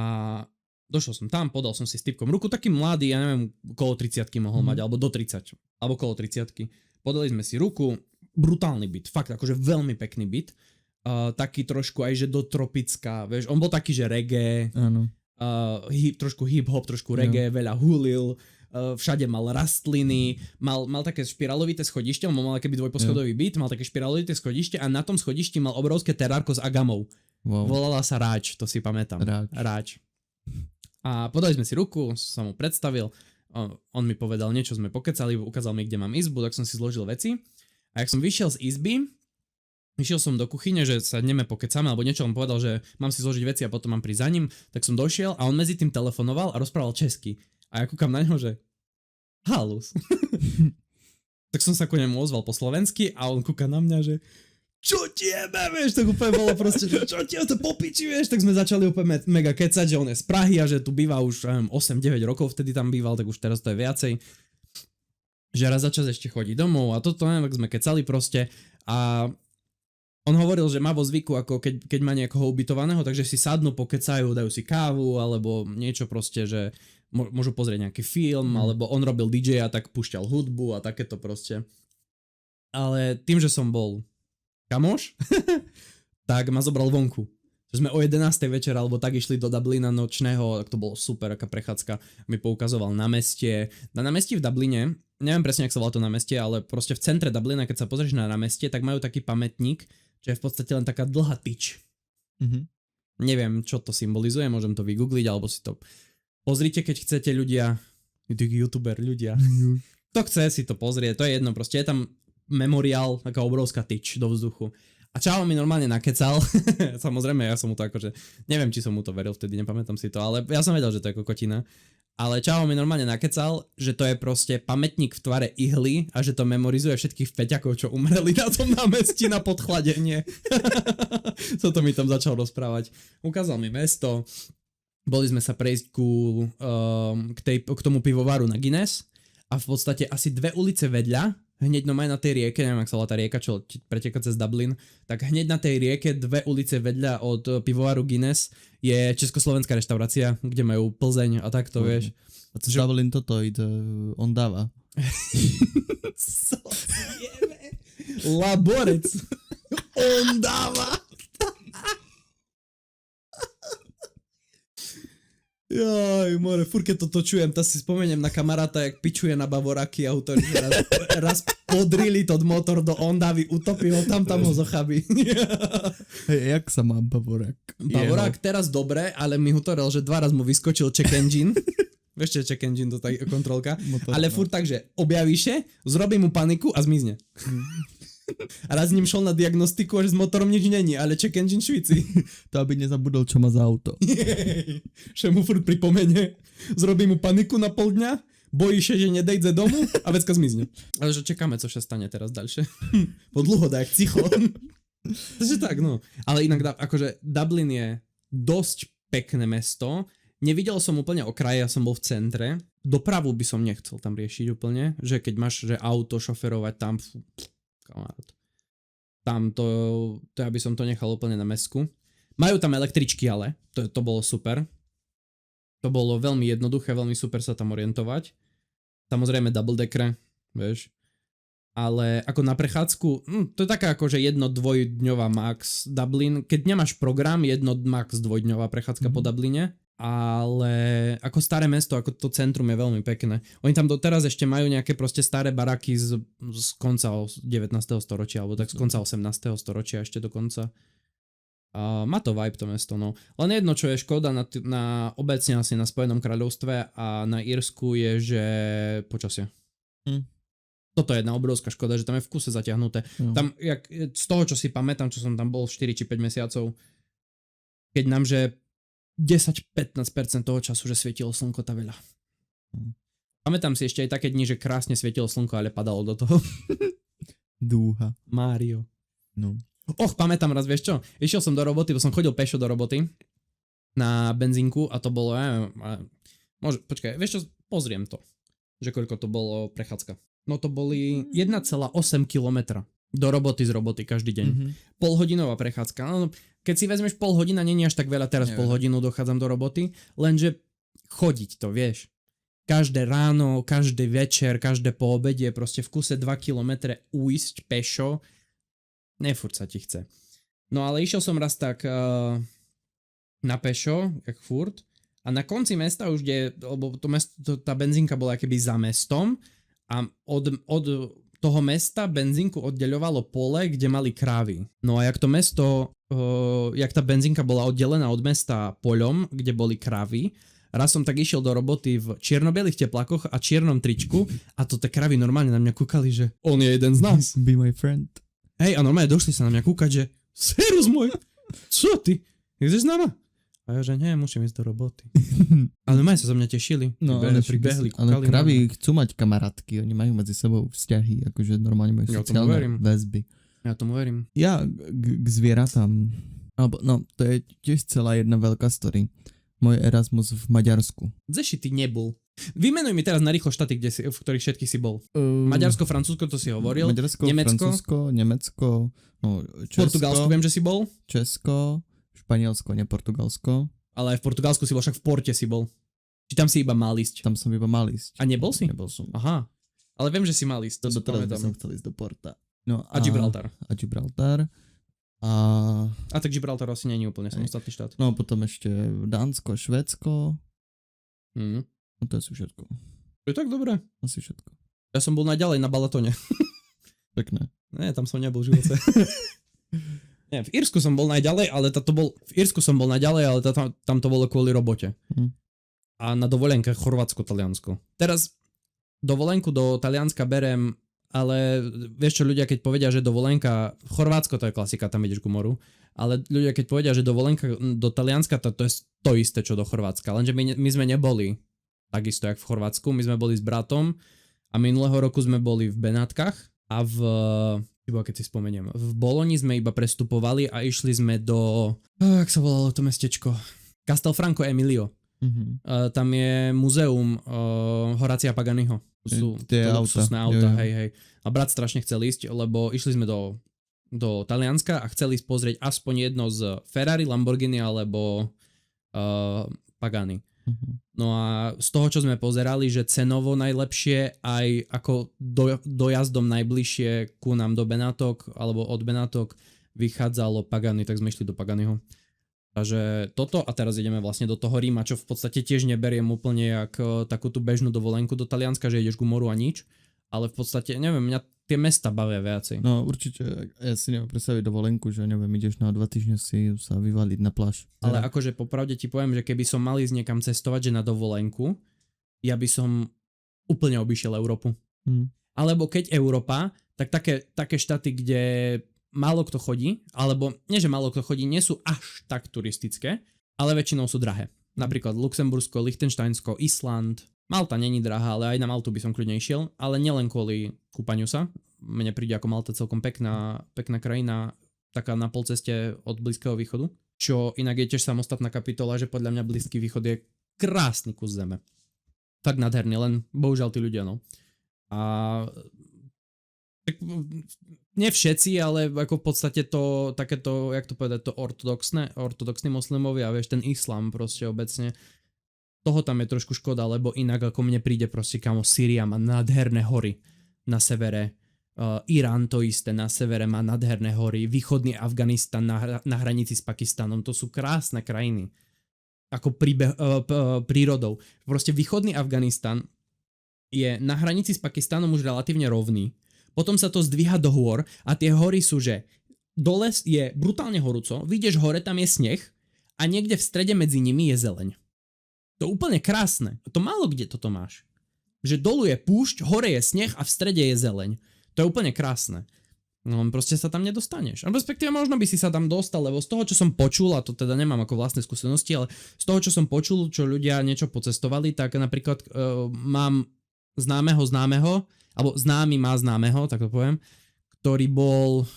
došiel som tam, podal som si s typkom ruku, taký mladý, ja neviem, okolo 30-ky mohol mať, alebo do 30, alebo okolo 30-ky. Podali sme si ruku, brutálny byt, fakt akože veľmi pekný byt, taký trošku aj, že do tropická, vieš, on bol taký, že reggae, trošku hip-hop, trošku reggae, veľa hulil, všade mal rastliny, mal také špirálovité schodište, on mal keby dvojposchodový byt, mal také špirálovité schodište a na tom schodišti mal obrovské terárko s agamou. Wow. Volala sa Ráč, to si pamätám. Ráč. A podali sme si ruku, som mu predstavil, on mi povedal niečo, sme pokecali, ukázal mi, kde mám izbu, tak som si zložil veci. A jak som vyšiel z izby, išiel som do kuchyne, že sa ideme pokecame, alebo niečo, on povedal, že mám si zložiť veci a potom mám prísť za ním, tak som došiel a on medzi tým telefonoval a rozprával česky. A ja kúkam na ňo, že halus. Tak som sa ku nemu ozval po slovensky a on kúka na mňa, že čo ti jebe, vieš, tak úplne bolo proste, že čo ti to popiči, vieš, tak sme začali úplne mega kecať, že on je z Prahy a že tu býva už 8-9 rokov, vtedy tam býval, tak už teraz to je viacej. Že raz za čas ešte chodí domov a toto, tak sme kecali proste a on hovoril, že má vo zvyku, ako keď má niekoho ubytovaného, takže si sadnú, pokecajú, dajú si kávu alebo niečo proste, že môžu pozrieť nejaký film, alebo on robil DJ a tak púšťal hudbu a takéto proste. Ale tým, že som bol kamoš, tak ma zobral vonku. Sme o 11. večer alebo tak išli do Dublina nočného, tak to bolo super, aká prechádzka. Mi poukazoval námestie. Na námestí v Dubline, neviem presne, jak sa volá to námestie, ale proste v centre Dublina, keď sa pozrieš na námestie, tak majú taký pamätník, čo je v podstate len taká dlhá tyč. Neviem, čo to symbolizuje, môžem to vygoogliť, alebo si to pozrite, keď chcete ľudia, youtuber ľudia. Kto chce si to pozrie, to je jedno, proste je tam memoriál, taká obrovská tyč do vzduchu. A Čavo mi normálne nakecal, samozrejme ja som mu to akože, neviem, či som mu to veril vtedy, nepamätám si to, ale ja som vedel, že to je kokotina. Ale Čavo mi normálne nakecal, že to je proste pamätník v tvare ihly a že to memorizuje všetkých feťakov, čo umreli na tom námestí na podchladenie. Toto mi tam začal rozprávať. Ukázal mi mesto. Boli sme sa prejsť k tomu pivovaru na Guinness a v podstate asi 2 ulice vedľa, hneď no aj na tej rieke, neviem, ak sa volá tá rieka, čo preteka cez Dublin, tak hneď na tej rieke 2 ulice vedľa od pivovaru Guinness je československá reštaurácia, kde majú Plzeň a takto, vieš. A co Dublin toto ide, on dáva. Laborec. On dáva. Joj, more, furt keď toto čujem, tak si spomeniem na kamaráta, jak pičuje na bavoráky autor, že raz podrili tot motor do Ondavy, utopí ho tam ho zochabí. Hej, jak sa má bavorák? Bavorák teraz dobre, ale mi hovoril, že 2 raz mu vyskočil check engine Ešte check engine, to tak kontrolka. Motor, Ale no. furt tak, že objaví sa, zrobí mu paniku a zmizne. A raz s ním šol na diagnostiku, že s motorom nič není, ale check engine švici. To aby nezabudol, čo má za auto. Že mu furt pripomene, zrobí mu paniku na pol dňa, bojí sa, že nedejde domu a vecka zmizne. Ale že čekáme, co sa stane teraz ďalšie. Po dlho daj cicho. Takže tak, no. Ale inak, akože Dublin je dosť pekné mesto. Nevidel som úplne okraje, ja som bol v centre. Dopravu by som nechcel tam riešiť úplne, že keď máš že auto šoferovať tam, kamarát. Tam to ja by som to nechal úplne na mesku. Majú tam električky, ale to bolo super. To bolo veľmi jednoduché, veľmi super sa tam orientovať. Samozrejme double decker, vieš. Ale ako na prechádzku, to je taká akože 1-2 dňová max Dublin. Keď nemáš program, 1 max 2-dňová prechádzka po Dubline. Ale ako staré mesto, ako to centrum je veľmi pekné. Oni tam doteraz ešte majú nejaké proste staré baraky z konca 19. storočia, alebo tak z konca 18. storočia ešte dokonca. Má to vibe to mesto, no. Len jedno, čo je škoda na obecne asi na Spojenom kráľovstve a na Írsku je, že počasie. Toto je jedna obrovská škoda, že tam je v kuse zatiahnuté. Tam, z toho, čo si pamätám, čo som tam bol 4 či 5 mesiacov, keď nám, že 10-15% toho času, že svietilo slnko, tá veľa. Pamätám si ešte aj také dni, že krásne svietilo slnko, ale padalo do toho. Dúha. Mário. No. Pamätám raz, vieš čo? Išiel som do roboty, bo som chodil pešo do roboty na benzínku a to bolo, počkaj, vieš čo, pozriem to, že koľko to bolo prechádzka. No to boli 1,8 kilometra do roboty z roboty každý deň. Polhodinová prechádzka. No, keď si vezmeš pol hodina, nie je až tak veľa, teraz pol hodinu dochádzam do roboty, lenže chodiť to, vieš. Každé ráno, každý večer, každé po obede, proste v kuse 2 kilometre ujsť pešo, nefurt sa ti chce. No ale išiel som raz tak na pešo, jak furt, a na konci mesta už, lebo tá benzínka bola keby za mestom a od toho mesta benzínku oddeľovalo pole, kde mali krávy. No a jak to mesto, jak tá benzínka bola oddelená od mesta poľom, kde boli krávy, raz som tak išiel do roboty v čierno-bielých teplákoch a čiernom tričku a to tie krávy normálne na mňa kúkali, že on je jeden z nás. Be my friend. Hej, a normálne došli sa na mňa kúkať, že serus môj, čo ty? Ideš s nama? A ja, že nie, musím ísť do roboty. Ale normálne sa za mňa tešili. No, ale kravy chcú mať kamarátky, oni majú medzi sebou vzťahy, akože normálne majú sociálne väzby. Ja tomu verím. Ja k zvieratám, alebo no, to je tiež celá jedna veľká story. Môj Erasmus v Maďarsku. Kdeži ty nebol? Vymenuj mi teraz na rýchlo štáty, v ktorých všetkých si bol. Maďarsko, Francúzsko, to si hovoril. Maďarsko, Nemecko, Francúzsko, Nemecko, no, Česko, Portugalsko viem, že si bol. Česko, Španielsko, nie Portugalsko. Ale aj v Portugalsku si bol, však v Porte si bol. Či tam si iba mal ísť? Tam som iba mal ísť. A nebol si? Nebol som. Aha. Ale viem, že si mal ísť. To teraz by som chcel ísť do Porta. No a Gibraltar. A Gibraltar. A tak Gibraltar asi nie je úplne samostatný štát. No potom ešte Dánsko, Švédsko. No to je asi všetko. To je tak dobré. Asi všetko. Ja som bol najďalej na Balatone. Pekné. Nie, tam som nebol v živote. Nie, v Írsku som bol najďalej, ale tam to bolo kvôli robote. A na dovolenke Chorvátsko, Taliansko. Teraz dovolenku do Talianska berem, ale vieš čo, ľudia keď povedia, že dovolenka, Chorvátsko to je klasika, tam ideš ku moru, ale ľudia keď povedia, že dovolenka do Talianska, to je to isté, čo do Chorvátska, lenže my sme neboli takisto, jak v Chorvátsku, my sme boli s bratom a minulého roku sme boli v Benátkach a keď si spomeniem, v Boloni sme iba prestupovali a išli sme do, jak sa volalo to mestečko, Castelfranco Emilio. Tam je muzeum Horácia Paganiho. Sú luxusné auta, hej. A brat strašne chcel ísť, lebo išli sme do Talianska a chceli ísť pozrieť aspoň jedno z Ferrari, Lamborghini alebo Pagani. No a z toho, čo sme pozerali, že cenovo najlepšie aj ako dojazdom najbližšie ku nám do Benátok alebo od Benátok vychádzalo Pagani, tak sme išli do Paganiho. Takže toto a teraz ideme vlastne do toho Ríma, čo v podstate tiež neberiem úplne jak takú tú bežnú dovolenku do Talianska, že ideš ku moru a nič, ale v podstate, neviem, mňa tie mesta bavia viacej. No určite, ja si neviem predstaviť dovolenku, že neviem, ideš na 2 týždne si sa vyvaliť na pláž. Ale akože popravde ti poviem, že keby som mal ísť niekam cestovať, že na dovolenku, ja by som úplne obišiel Európu. Hm. Alebo keď Európa, tak také štáty, kde málo kto chodí, alebo nie, že málo kto chodí, nie sú až tak turistické, ale väčšinou sú drahé. Napríklad Luxembursko, Lichtensteinsko, Island. Malta není drahá, ale aj na Maltu by som kľudne išiel, ale nielen kvôli kúpaniu sa. Mne príde ako Malta celkom pekná krajina, taká na polceste od Blízkeho východu. Čo inak je tiež samostatná kapitola, že podľa mňa Blízky východ je krásny kus zeme. Tak nádherný, len bohužiaľ tí ľudia, no. A tak, nie všetci, ale ako v podstate to takéto, jak to povedať, to ortodoxní moslimovia, vieš, ten islám proste obecne. Toho tam je trošku škoda, lebo inak ako mne príde proste kamo Sýria má nádherné hory na severe, Irán to isté na severe má nádherné hory, východný Afganistan na hranici s Pakistanom, to sú krásne krajiny. Ako prírodou. Proste východný Afganistan je na hranici s Pakistanom už relatívne rovný. Potom sa to zdvíha do hôr a tie hory sú, že dole je brutálne horúco, vyjdeš hore, tam je sneh a niekde v strede medzi nimi je zeleň. To je úplne krásne. To málo kde toto máš. Že dolu je púšť, hore je sneh a v strede je zeleň. To je úplne krásne. No proste sa tam nedostaneš. A respektíve možno by si sa tam dostal, lebo z toho, čo som počul, a to teda nemám ako vlastné skúsenosti, ale z toho, čo som počul, čo ľudia niečo pocestovali, tak napríklad mám známeho, alebo známy má známeho, tak to poviem, ktorý bol,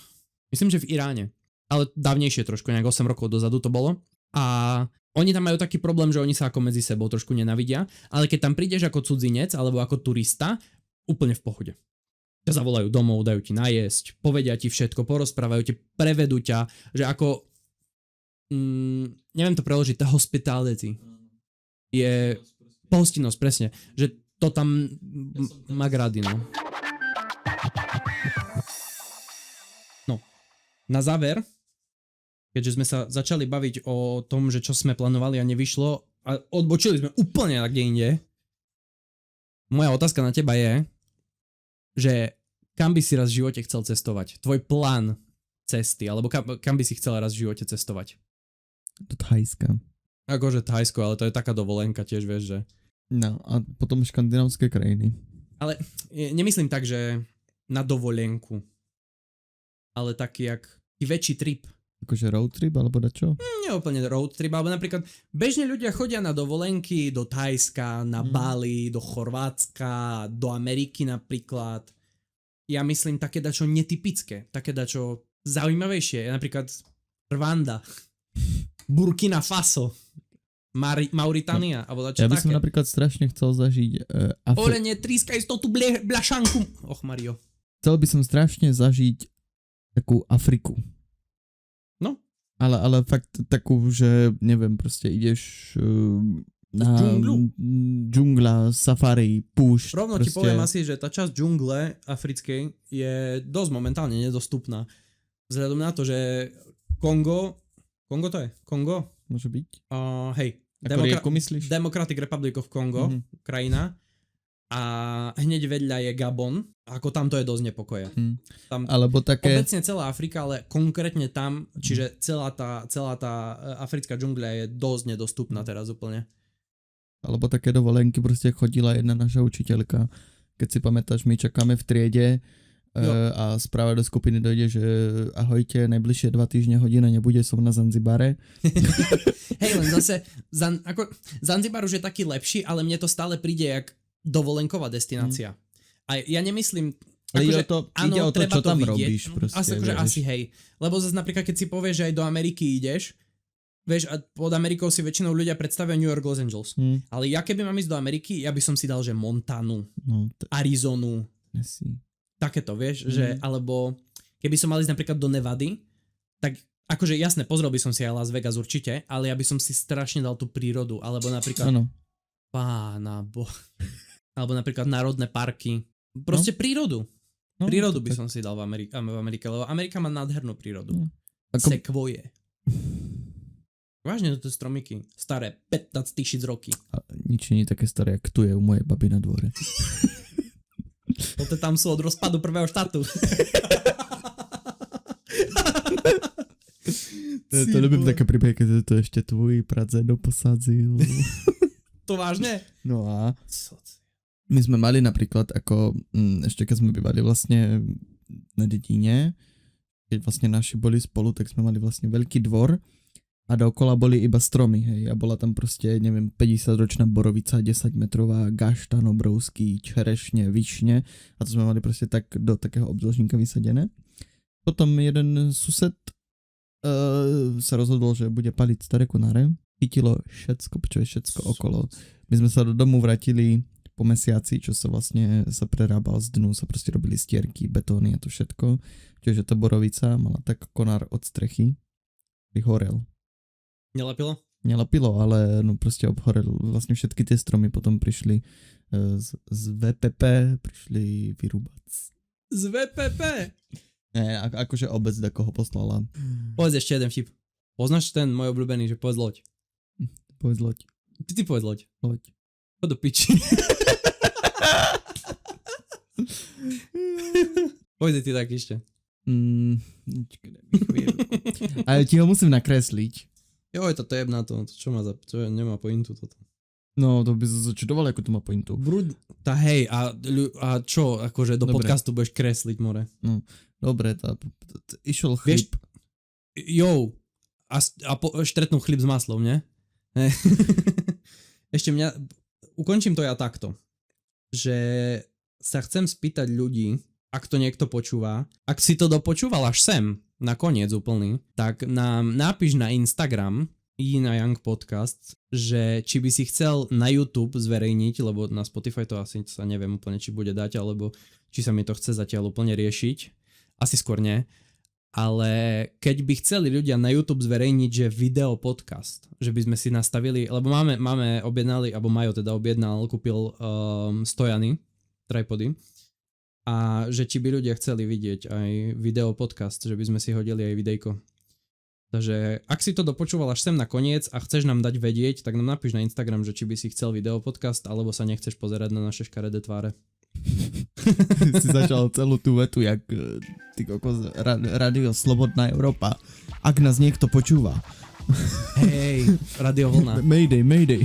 myslím, že v Iráne, ale dávnejšie trošku, nejak 8 rokov dozadu to bolo. A oni tam majú taký problém, že oni sa ako medzi sebou trošku nenavidia, ale keď tam prídeš ako cudzinec alebo ako turista, úplne v pohode. Ťa zavolajú domov, dajú ti najesť, povedia ti všetko, porozprávajú ti, prevedú ťa, že ako, neviem to preložiť, tá hospitality je pohostinnosť, presne, že to tam má grady, no. No, na záver, keďže sme sa začali baviť o tom, že čo sme plánovali a nevyšlo a odbočili sme úplne na kde inde, moja otázka na teba je, že kam by si raz v živote chcel cestovať? Tvoj plán cesty, alebo kam by si chcel raz v živote cestovať? Do Thajska. Akože Thajsko, ale to je taká dovolenka tiež, vieš, že... No a potom škandinávské krajiny. Ale nemyslím tak, že na dovolenku, ale taký jak väčší trip. Akože road trip, alebo dačo? Nie úplne road trip, alebo napríklad bežne ľudia chodia na dovolenky do Thajska, na Bali, do Chorvátska, do Ameriky napríklad. Ja myslím také dačo netypické, také dačo zaujímavejšie, napríklad Rwanda, Burkina Faso, Mauritania, alebo dačo také. Ja by som napríklad strašne chcel zažiť Ole, netrískaj z toho tú blašanku. Och, Mario. Chcel by som strašne zažiť takú Afriku. No. Ale fakt takú, že neviem, proste ideš na džungla, safari, púšť. Rovno proste... ti poviem asi, že tá časť džungle africkej je dosť momentálne nedostupná. Vzhľadom na to, že Kongo to je? Kongo? Môže byť. Hej. Ako myslíš? Democratic Republic of Congo, krajina. A hneď vedľa je Gabon. Ako tam to je dosť nepokoje. Tam, alebo také... Obecne celá Afrika, ale konkrétne tam, čiže celá tá africká džungľa je dosť nedostupná teraz úplne. Alebo také dovolenky, proste chodila jedna naša učiteľka. Keď si pamätáš, my čakáme v triede a správa do skupiny dojde, že ahojte, najbližšie 2 týždne hodina nebude, som na Zanzibare. Hej, len zase, Zanzibar už je taký lepší, ale mne to stále príde jak dovolenková destinácia. A ja nemyslím... Ide o to, čo tam robíš. Proste, asi hej. Lebo zase napríklad, keď si povieš, že aj do Ameriky ideš, vieš, a pod Amerikou si väčšinou ľudia predstavia New York, Los Angeles. Ale ja keby mám ísť do Ameriky, ja by som si dal, že Montanu, Arizonu, takéto, vieš, že, alebo keby som mal ísť napríklad do Nevady, tak akože jasne, pozrel by som si aj Las Vegas určite, ale ja by som si strašne dal tú prírodu, alebo napríklad alebo napríklad národné parky, proste prírodu. Prírodu by som si dal v Amerike, lebo Amerika má nádhernú prírodu. Sekvoje. Vážne to stromiky. Staré 15 000 roky. A nič nie je také staré, jak tu je u mojej baby na dvore. Toto tam sú od rozpadu prvého štátu. To ľubím také príbehy, keď to ešte tvoj pradzeno posadzil. To vážne? No a my sme mali napríklad ako, ešte keď sme bývali vlastne na dedine, keď vlastne naši boli spolu, tak sme mali vlastne veľký dvor a dookola boli iba stromy, hej, a bola tam proste, neviem, 50-ročná borovica, 10-metrová, gaštan obrovský, čerešne, višne a to sme mali proste tak do takého obdĺžníka vysadené. Potom jeden sused sa rozhodol, že bude paliť staré konáre, chytilo všetko okolo. My sme sa do domu vrátili po mesiaci, čo sa vlastne sa prerábal z dnu, sa proste robili stierky, betóny a to všetko. Čiže tá borovica mala tak konár od strechy, horel. Nelepilo? Nelepilo, ale no proste obhorel. Vlastne všetky tie stromy potom prišli z VPP, prišli vyrúbať. Z VPP? Ne, akože obec takoho poslala. Povedz ešte jeden vtip. Poznáš ten môj obľúbený, že povedz loď. Povedz loď. Ty povedz loď. Loď. Chod do piči. Povedz ty tak ešte. A ti ho musím nakresliť. Joj, toto jebná to, čo má za, čo nemá pointu toto. No, to by sa začudoval, ako to má pointu. Tá hej, a čo, akože do Dobre. podcastu budeš kresliť, more? No, dobre, išiel chlip. Štretnú chlip s maslom, ne? Ešte ukončím to ja takto, že sa chcem spýtať ľudí, ak to niekto počúva, ak si to dopočúval až sem, na koniec úplný, tak nám napíš na Instagram Yin a Yang Podcast, že či by si chcel na YouTube zverejniť, lebo na Spotify to asi sa neviem úplne, či bude dať, alebo či sa mi to chce zatiaľ úplne riešiť. Asi skôr nie. Ale keď by chceli ľudia na YouTube zverejniť, že video podcast, že by sme si nastavili, lebo máme objednali, alebo Majo teda kúpil stojany, tripody, a že či by ľudia chceli vidieť aj video podcast, že by sme si hodili aj videjko. Takže ak si to dopočúval až sem na koniec a chceš nám dať vedieť, tak nám napíš na Instagram, že či by si chcel video podcast, alebo sa nechceš pozerať na naše škaredé tváre. Si začal celú tú vetu, jak ty kokos, Radio Slobodná Európa. Ak nás niekto počúva. Hej, Radio Vlna. Mayday.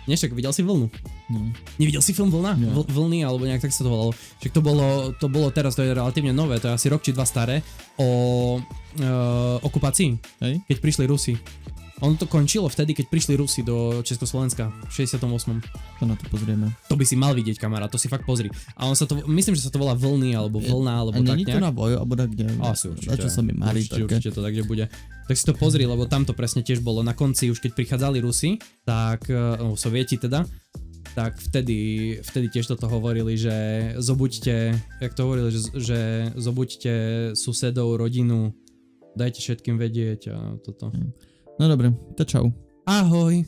Však videl si Vlnu? No. Nevidel si film Vlna? No. Vlny, alebo nejak tak sa to volalo. Však to bolo teraz, to je relatívne nové, to je asi rok či dva staré, o okupácii, Hej? keď prišli Rusi. Ono to končilo vtedy, keď prišli Rusi do Československa v 68. To na to pozrieme. To by si mal vidieť, kamarát, to si fakt pozri. A on sa to, myslím, že sa to volá Vlny, alebo Vlna, alebo a tak není to nejak. na boju, alebo tak kde? Asi určite. Na čo sa mi mári také? Určite to tak, že bude. Tak si to pozri, lebo tam to presne tiež bolo. Na konci, už keď prichádzali Rusi, tak, Sovieti teda, tak vtedy tiež toto hovorili, že zobuďte, jak to hovorili, že zobuďte susedov, rodinu, dajte všetkým vedieť a toto. No dobre, to čau. Ahoj.